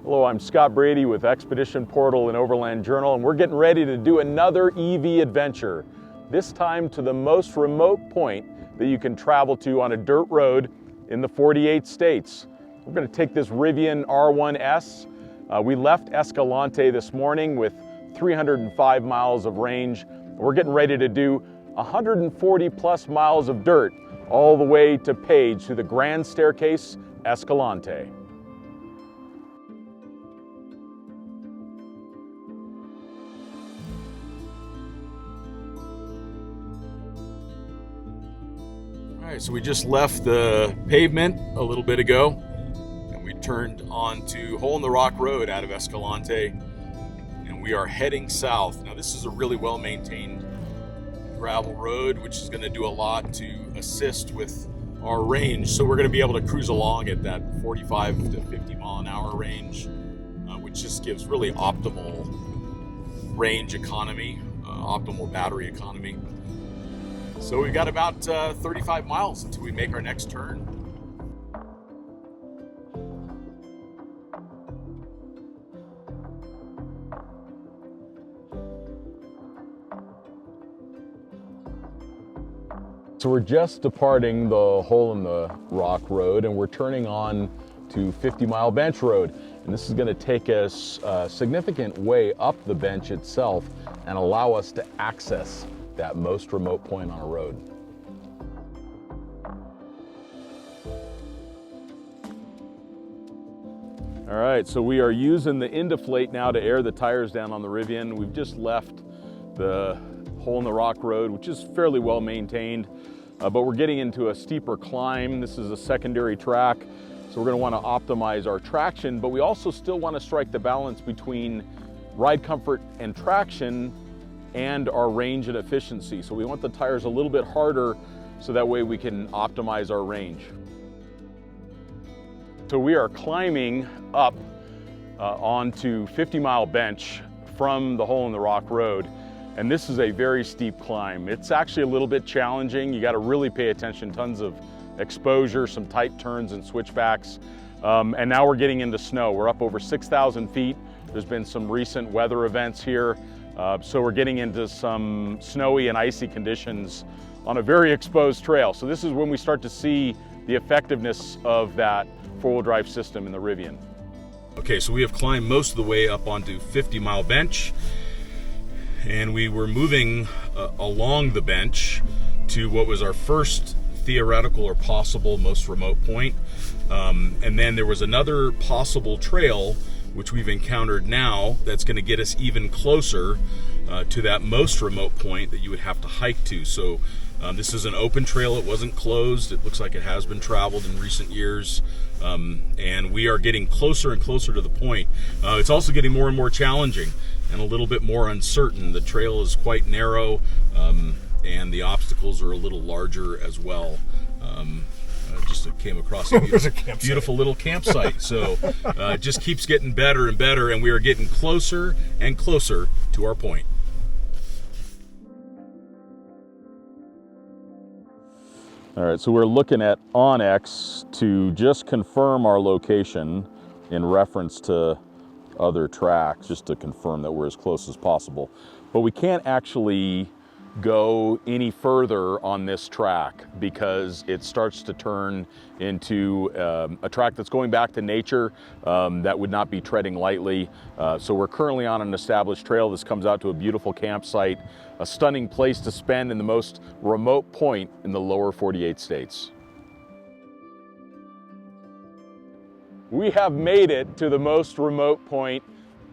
Hello, I'm Scott Brady with Expedition Portal and Overland Journal, and we're getting ready to do another EV adventure, this time to the most remote point that you can travel to on a dirt road in the 48 states. We're going to take this Rivian R1S. We left Escalante this morning with 305 miles of range. We're getting ready to do 140 plus miles of dirt all the way to Page through the Grand Staircase, Escalante. All right, so we just left the pavement a little bit ago, and we turned onto Hole in the Rock Road out of Escalante, and we are heading south. Now, this is a really well-maintained gravel road, which is going to do a lot to assist with our range. So we're going to be able to cruise along at that 45 to 50 mile an hour range, which just gives really optimal range economy, optimal battery economy. So we've got about 35 miles until we make our next turn. So we're just departing the Hole in the Rock Road, and we're turning on to 50 Mile Bench Road. And this is going to take us a significant way up the bench itself and allow us to access that most remote point on a road. All right, so we are using the Indiflate now to air the tires down on the Rivian. We've just left the Hole in the Rock Road, which is fairly well maintained, but we're getting into a steeper climb. This is a secondary track, so we're going to want to optimize our traction, but we also still want to strike the balance between ride comfort and traction and our range and efficiency. So we want the tires a little bit harder so that way we can optimize our range. So we are climbing up onto 50 Mile Bench from the Hole in the Rock Road. And this is a very steep climb. It's actually a little bit challenging. You got to really pay attention, tons of exposure, some tight turns and switchbacks. And now we're getting into snow. We're up over 6,000 feet. There's been some recent weather events here. So we're getting into some snowy and icy conditions on a very exposed trail. So this is when we start to see the effectiveness of that four-wheel drive system in the Rivian. Okay, so we have climbed most of the way up onto 50 Mile Bench, and we were moving along the bench to what was our first theoretical or possible most remote point. And then there was another possible trail which we've encountered now that's going to get us even closer to that most remote point that you would have to hike to. So this is an open trail. It wasn't closed. It looks like it has been traveled in recent years. And we are getting closer and closer to the point. It's also getting more and more challenging and a little bit more uncertain. The trail is quite narrow, and the obstacles are a little larger as well. Just came across a beautiful little campsite. So it just keeps getting better and better, and we are getting closer and closer to our point. All right, so we're looking at Onyx to just confirm our location in reference to other tracks, just to confirm that we're as close as possible. But we can't actually go any further on this track because it starts to turn into a track that's going back to nature that would not be treading lightly. So we're currently on an established trail. This comes out to a beautiful campsite, a stunning place to spend in the most remote point in the lower 48 states. We have made it to the most remote point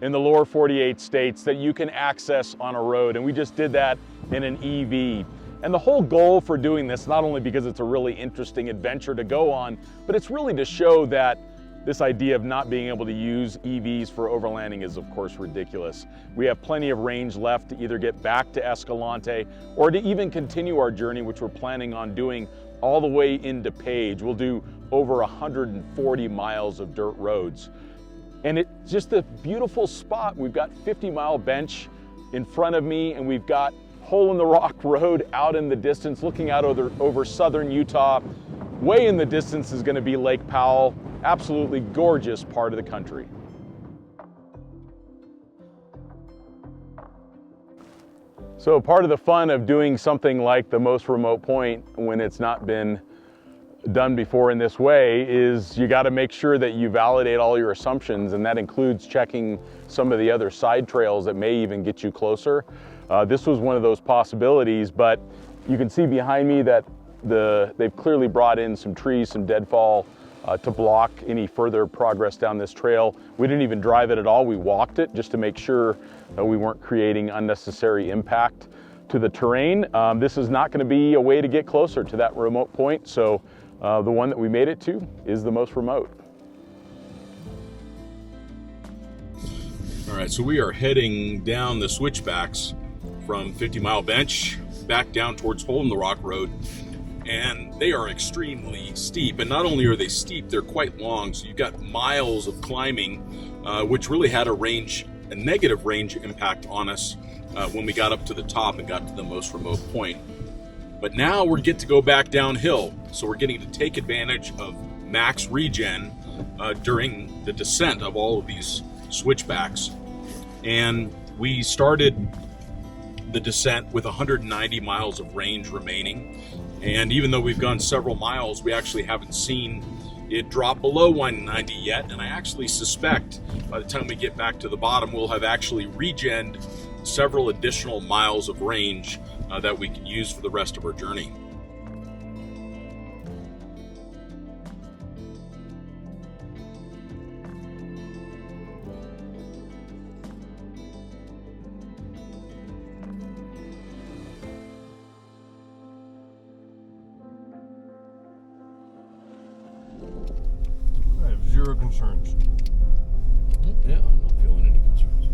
in the lower 48 states that you can access on a road, and we just did that in an EV. And the whole goal for doing this, not only because it's a really interesting adventure to go on, but it's really to show that this idea of not being able to use EVs for overlanding is of course ridiculous. We have plenty of range left to either get back to Escalante or to even continue our journey, which we're planning on doing all the way into Page. We'll do over 140 miles of dirt roads. And it's just a beautiful spot. We've got 50 Mile Bench in front of me, and we've got Hole in the Rock Road out in the distance, looking out over southern Utah. Way in the distance is going to be Lake Powell. Absolutely gorgeous part of the country. So part of the fun of doing something like the most remote point when it's not been done before in this way is you got to make sure that you validate all your assumptions, and that includes checking some of the other side trails that may even get you closer. This was one of those possibilities, but you can see behind me that they've clearly brought in some trees, some deadfall to block any further progress down this trail. We didn't even drive it at all. We walked it just to make sure that we weren't creating unnecessary impact to the terrain. This is not going to be a way to get closer to that remote point, so the one that we made it to is the most remote. All right, so we are heading down the switchbacks from 50 Mile Bench back down towards Hole in the Rock Road, and they are extremely steep. And not only are they steep, they're quite long, so you've got miles of climbing, which really had a negative range impact on us when we got up to the top and got to the most remote point. But now we get to go back downhill, so we're getting to take advantage of max regen during the descent of all of these switchbacks. And we started the descent with 190 miles of range remaining, and even though we've gone several miles, we actually haven't seen it drop below 190 yet. And I actually suspect by the time we get back to the bottom, we'll have actually regened several additional miles of range that we can use for the rest of our journey. I have zero concerns. Yeah, I'm not feeling any concerns.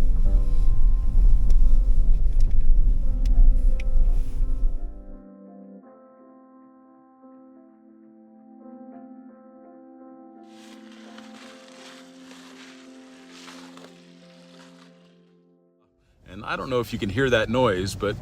And I don't know if you can hear that noise, but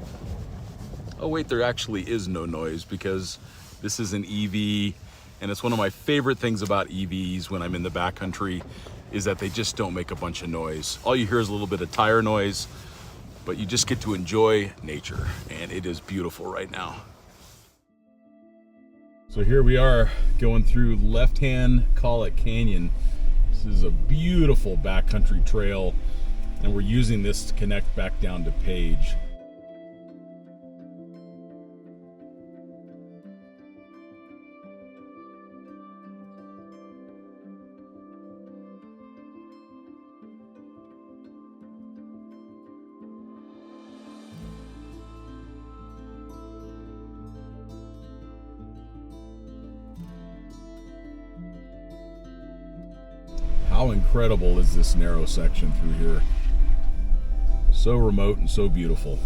oh wait, there actually is no noise because this is an EV, and it's one of my favorite things about EVs when I'm in the backcountry is that they just don't make a bunch of noise. All you hear is a little bit of tire noise, but you just get to enjoy nature, and it is beautiful right now. So here we are going through left-hand Colic Canyon. This is a beautiful backcountry trail, and we're using this to connect back down to Page. How incredible is this narrow section through here? So remote and so beautiful.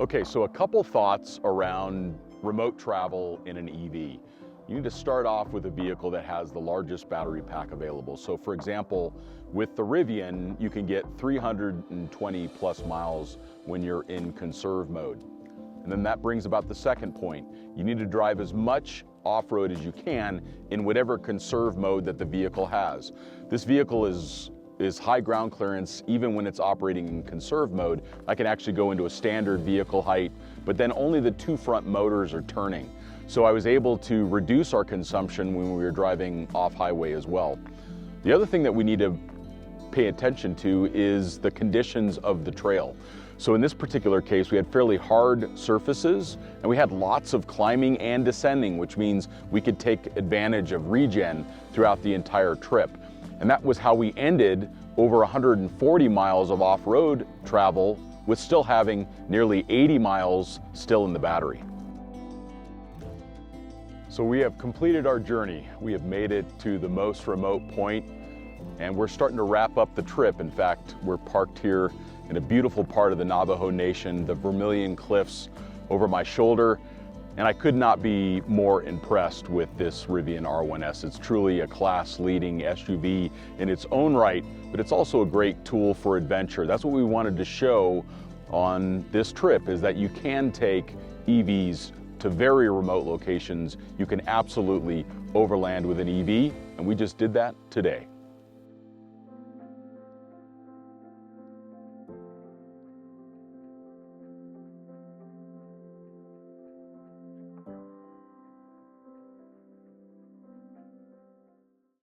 Okay, so a couple thoughts around remote travel in an EV. You need to start off with a vehicle that has the largest battery pack available. So for example, with the Rivian, you can get 320 plus miles when you're in conserve mode. And then that brings about the second point. You need to drive as much off-road as you can in whatever conserve mode that the vehicle has. This vehicle is high ground clearance even when it's operating in conserve mode. I can actually go into a standard vehicle height, but then only the two front motors are turning. So I was able to reduce our consumption when we were driving off highway as well. The other thing that we need to pay attention to is the conditions of the trail. So in this particular case, we had fairly hard surfaces and we had lots of climbing and descending, which means we could take advantage of regen throughout the entire trip. And that was how we ended over 140 miles of off-road travel with still having nearly 80 miles still in the battery. So we have completed our journey. We have made it to the most remote point, and we're starting to wrap up the trip. In fact, we're parked here in a beautiful part of the Navajo Nation, the Vermilion Cliffs over my shoulder, and I could not be more impressed with this Rivian R1S. It's truly a class-leading SUV in its own right, but it's also a great tool for adventure. That's what we wanted to show on this trip, is that you can take EVs to very remote locations. You can absolutely overland with an EV, and we just did that today.